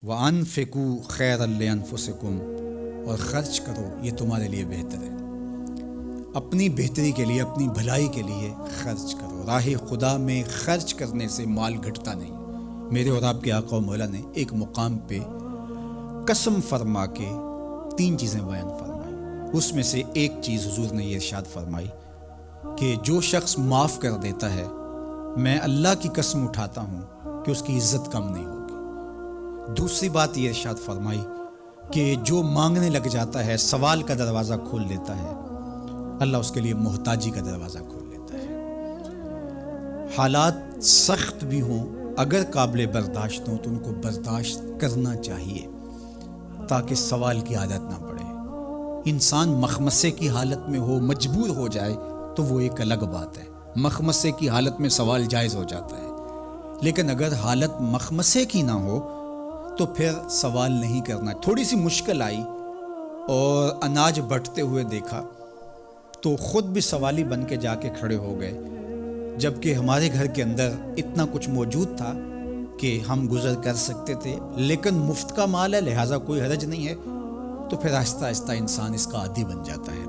وَأَنفِقُوا خَيْرًا لِأَنفُسِكُمْ، اور خرچ کرو یہ تمہارے لیے بہتر ہے، اپنی بہتری کے لیے، اپنی بھلائی کے لیے خرچ کرو۔ راہ خدا میں خرچ کرنے سے مال گھٹتا نہیں۔ میرے اور آپ کے آقا و مولا نے ایک مقام پہ قسم فرما کے 3 چیزیں بیان فرمائی، اس میں سے ایک چیز حضور نے یہ ارشاد فرمائی کہ جو شخص معاف کر دیتا ہے، میں اللہ کی قسم اٹھاتا ہوں کہ اس کی عزت کم نہیں ہوگی۔ دوسری بات یہ ارشاد فرمائی کہ جو مانگنے لگ جاتا ہے، سوال کا دروازہ کھول لیتا ہے، اللہ اس کے لیے محتاجی کا دروازہ کھول لیتا ہے۔ حالات سخت بھی ہوں، اگر قابل برداشت ہوں تو ان کو برداشت کرنا چاہیے تاکہ سوال کی عادت نہ پڑے۔ انسان مخمصے کی حالت میں ہو، مجبور ہو جائے تو وہ ایک الگ بات ہے، مخمصے کی حالت میں سوال جائز ہو جاتا ہے، لیکن اگر حالت مخمصے کی نہ ہو تو پھر سوال نہیں کرنا۔ تھوڑی سی مشکل آئی اور اناج بٹتے ہوئے دیکھا تو خود بھی سوالی بن کے جا کے کھڑے ہو گئے، جبکہ ہمارے گھر کے اندر اتنا کچھ موجود تھا کہ ہم گزر کر سکتے تھے، لیکن مفت کا مال ہے لہٰذا کوئی حرج نہیں ہے، تو پھر آہستہ آہستہ انسان اس کا عادی بن جاتا ہے۔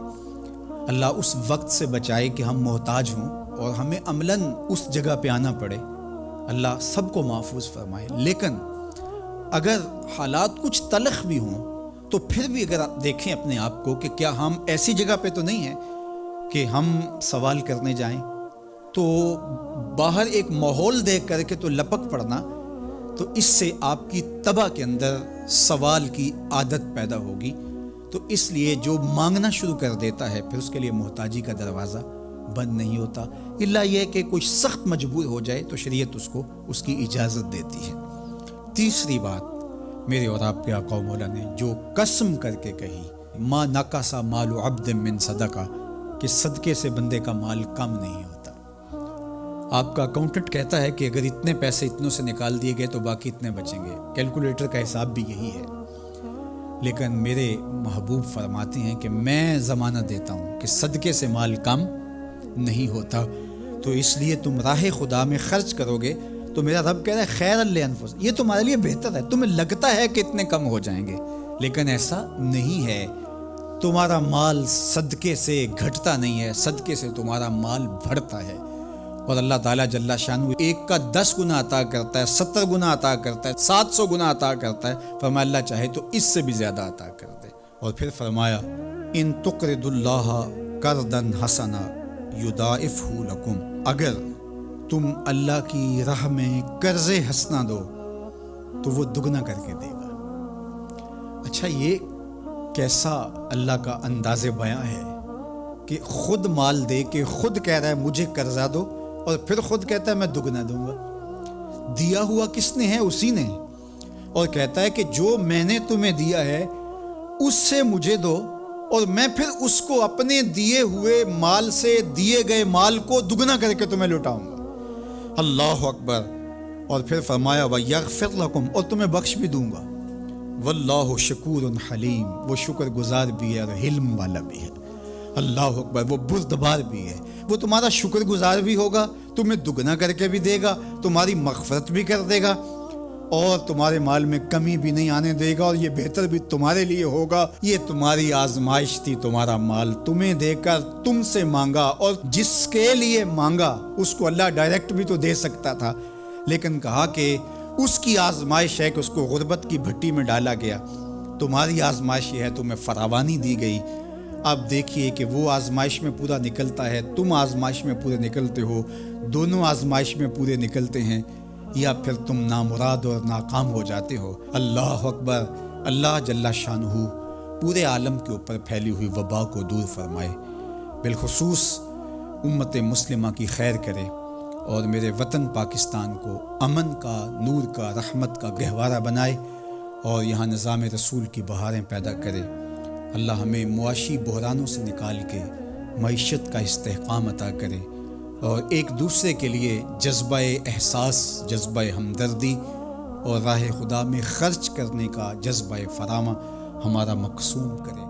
اللہ اس وقت سے بچائے کہ ہم محتاج ہوں اور ہمیں عملاً اس جگہ پہ آنا پڑے۔ اللہ سب کو محفوظ فرمائے۔ لیکن اگر حالات کچھ تلخ بھی ہوں تو پھر بھی اگر آپ دیکھیں اپنے آپ کو کہ کیا ہم ایسی جگہ پہ تو نہیں ہیں کہ ہم سوال کرنے جائیں، تو باہر ایک ماحول دیکھ کر کے تو لپک پڑنا، تو اس سے آپ کی طبع کے اندر سوال کی عادت پیدا ہوگی۔ تو اس لیے جو مانگنا شروع کر دیتا ہے پھر اس کے لیے محتاجی کا دروازہ بند نہیں ہوتا، الا یہ کہ کوئی سخت مجبور ہو جائے تو شریعت اس کو اس کی اجازت دیتی ہے۔ تیسری بات میرے اور آپ کے آقا و مولا نے جو قسم کر کے کہی، ما نقص مال عبد من صدقہ، کہ صدقے سے بندے کا مال کم نہیں ہوتا۔ آپ کا اکاؤنٹنٹ کہتا ہے کہ اگر اتنے پیسے اتنوں سے نکال دیے گئے تو باقی اتنے بچیں گے، کیلکولیٹر کا حساب بھی یہی ہے، لیکن میرے محبوب فرماتے ہیں کہ میں ضمانت دیتا ہوں کہ صدقے سے مال کم نہیں ہوتا۔ تو اس لیے تم راہ خدا میں خرچ کرو گے تو میرا رب کہہ رہا ہے خیر لانفس، یہ تمہارے لیے بہتر ہے۔ تمہیں لگتا ہے کہ اتنے کم ہو جائیں گے، لیکن ایسا نہیں ہے۔ تمہارا مال صدقے سے گھٹتا نہیں ہے، صدقے سے تمہارا مال بڑھتا ہے، اور اللہ تعالیٰ جل شانہ ایک کا 10 گنا عطا کرتا ہے، 70 گنا عطا کرتا ہے، 700 گنا عطا کرتا ہے۔ فرمایا اللہ چاہے تو اس سے بھی زیادہ عطا کر دے، اور پھر فرمایا ان تقرضوا اللہ قرضا حسنا یضاعفہ لکم، اگر تم اللہ کی راہ میں قرض حسنہ دو تو وہ دگنا کر کے دے گا۔ اچھا، یہ کیسا اللہ کا انداز بیاں ہے کہ خود مال دے کے خود کہہ رہا ہے مجھے قرضہ دو، اور پھر خود کہتا ہے میں دگنا دوں گا۔ دیا ہوا کس نے ہے؟ اسی نے، اور کہتا ہے کہ جو میں نے تمہیں دیا ہے اس سے مجھے دو، اور میں پھر اس کو اپنے دیے ہوئے مال سے دیے گئے مال کو دگنا کر کے تمہیں لوٹاؤں گا۔ اللہ اکبر۔ اور پھر فرمایا وَيَغْفِرْ لَكُمْ، اور تمہیں بخش بھی دوں گا۔ واللہ شکور حلیم، وہ شکر گزار بھی ہے اور حلم والا بھی ہے۔ اللہ اکبر، وہ بردبار بھی ہے، وہ تمہارا شکر گزار بھی ہوگا، تمہیں دگنا کر کے بھی دے گا، تمہاری مغفرت بھی کر دے گا، اور تمہارے مال میں کمی بھی نہیں آنے دے گا، اور یہ بہتر بھی تمہارے لیے ہوگا۔ یہ تمہاری آزمائش تھی، تمہارا مال تمہیں دے کر تم سے مانگا، اور جس کے لیے مانگا اس کو اللہ ڈائریکٹ بھی تو دے سکتا تھا، لیکن کہا کہ اس کی آزمائش ہے کہ اس کو غربت کی بھٹی میں ڈالا گیا۔ تمہاری آزمائش یہ ہے، تمہیں فراوانی دی گئی۔ اب دیکھیے کہ وہ آزمائش میں پورا نکلتا ہے، تم آزمائش میں پورے نکلتے ہو، دونوں آزمائش میں پورے نکلتے ہیں، یا پھر تم نامراد اور ناکام ہو جاتے ہو۔ اللہ اکبر۔ اللہ جل شانہ پورے عالم کے اوپر پھیلی ہوئی وبا کو دور فرمائے، بالخصوص امت مسلمہ کی خیر کرے، اور میرے وطن پاکستان کو امن کا، نور کا، رحمت کا گہوارہ بنائے، اور یہاں نظام رسول کی بہاریں پیدا کرے۔ اللہ ہمیں معاشی بحرانوں سے نکال کے معیشت کا استحکام عطا کرے، اور ایک دوسرے کے لیے جذبہ احساس، جذبہ ہمدردی اور راہ خدا میں خرچ کرنے کا جذبہ فراواں ہمارا مقسوم کرے۔